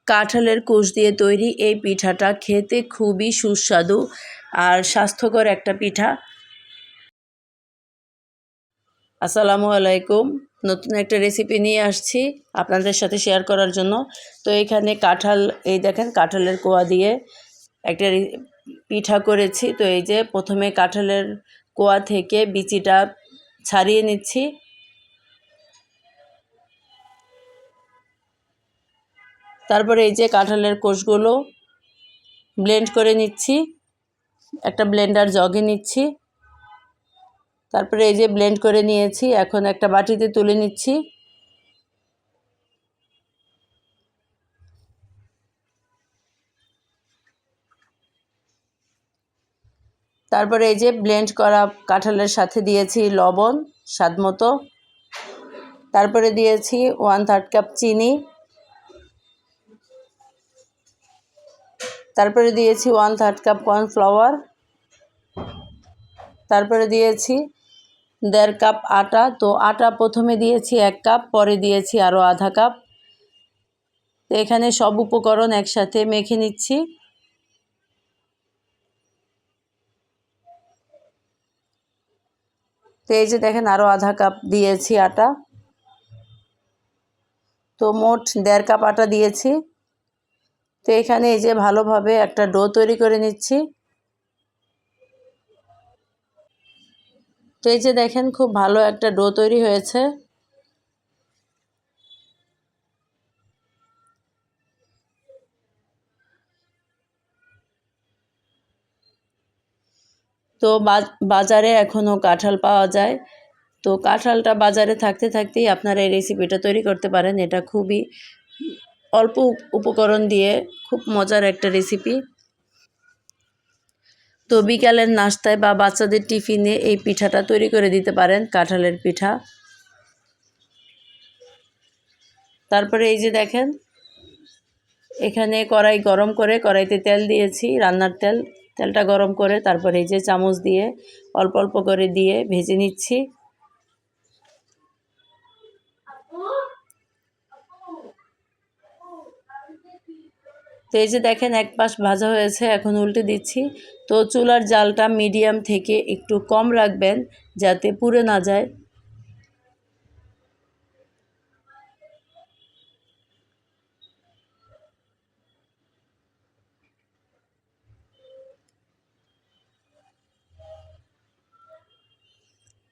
কাঁঠালের কোষ দিয়ে তৈরি এই পিঠাটা খেতে খুবই সুস্বাদু আর স্বাস্থ্যকর একটা পিঠা। আসসালামু আলাইকুম। নতুন একটা রেসিপি নিয়ে আসছি আপনাদের সাথে শেয়ার করার জন্য। তো এখানে কাঁঠাল, এই দেখেন কাঁঠালের কোয়া দিয়ে একটা পিঠা করেছি। তো এই যে প্রথমে কাঁঠালের কোয়া থেকে বিচিটা ছাড়িয়ে নিচ্ছি। তারপরে এই যে কাঁঠালের কোষগুলো ব্লেন্ড করে নিচ্ছি, একটা ব্লেন্ডার জগে নিচ্ছি। তারপরে এই যে ব্লেন্ড করে নিয়েছি, এখন একটা বাটিতে তুলে নিচ্ছি। তারপরে এই যে ব্লেন্ড করা কাঁঠালের সাথে দিয়েছি লবণ স্বাদ মতো। তারপরে দিয়েছি 1/3 কাপ চিনি। তারপরে দিয়েছি 1/3 কাপ কর্নফ্লাওয়ার। তারপরে দিয়েছি 1.5 কাপ আটা। তো আটা প্রথমে দিয়েছি 1 কাপ, পরে দিয়েছি আরও আধা কাপ। তো এখানে সব উপকরণ একসাথে মেখে নিচ্ছি। তো এই যে দেখেন আরও আধা কাপ দিয়েছি আটা। তো মোট 1.5 কাপ আটা দিয়েছি। তো এখানে এই যে ভালোভাবে একটা ডো তৈরি করে নিচ্ছি। তো এই যে দেখেন খুব ভালো একটা ডো তৈরি হয়েছে। তো বাজারে এখনও কাঁঠাল পাওয়া যায়। তো কাঁঠালটা বাজারে থাকতে থাকতেই আপনারা এই রেসিপিটা তৈরি করতে পারেন। এটা খুবই অল্প উপকরণ দিয়ে খুব মজার একটা রেসিপি। তো বিকালের নাস্তায় বা বাচ্চাদের টিফিনে এই পিঠাটা তৈরি করে দিতে পারেন, কাঁঠালের পিঠা। তারপরে এই যে দেখেন এখানে কড়াই গরম করে কড়াইতে তেল দিয়েছি, রান্নার তেল। তেলটা গরম করে তারপরে এই যে চামচ দিয়ে অল্প অল্প করে দিয়ে ভেজে নিচ্ছি। তো এই যে দেখেন এক পাশ ভাজা হয়েছে, এখন উল্টে দিচ্ছি। তো চুলার জালটা মিডিয়াম থেকে একটু কম রাখবেন যাতে পুড়ে না যায়।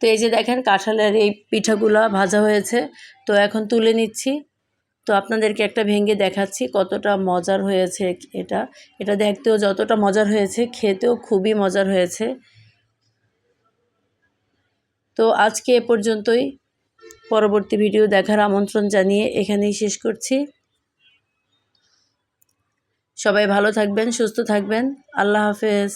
তো এই যে দেখেন কাঁঠালের এই পিঠাগুলো ভাজা হয়েছে। তো এখন তুলে নিচ্ছি। তো আপনাদেরকে একটা ভেঙে দেখাচ্ছি কতটা মজার হয়েছে এটা। এটা দেখতেও যতটা মজার হয়েছে, খেতেও খুবই মজার হয়েছে। তো আজকে এ পর্যন্তই। পরবর্তী ভিডিও দেখার আমন্ত্রণ জানিয়ে এখানেই শেষ করছি। সবাই ভালো থাকবেন, সুস্থ থাকবেন। আল্লাহ হাফেজ।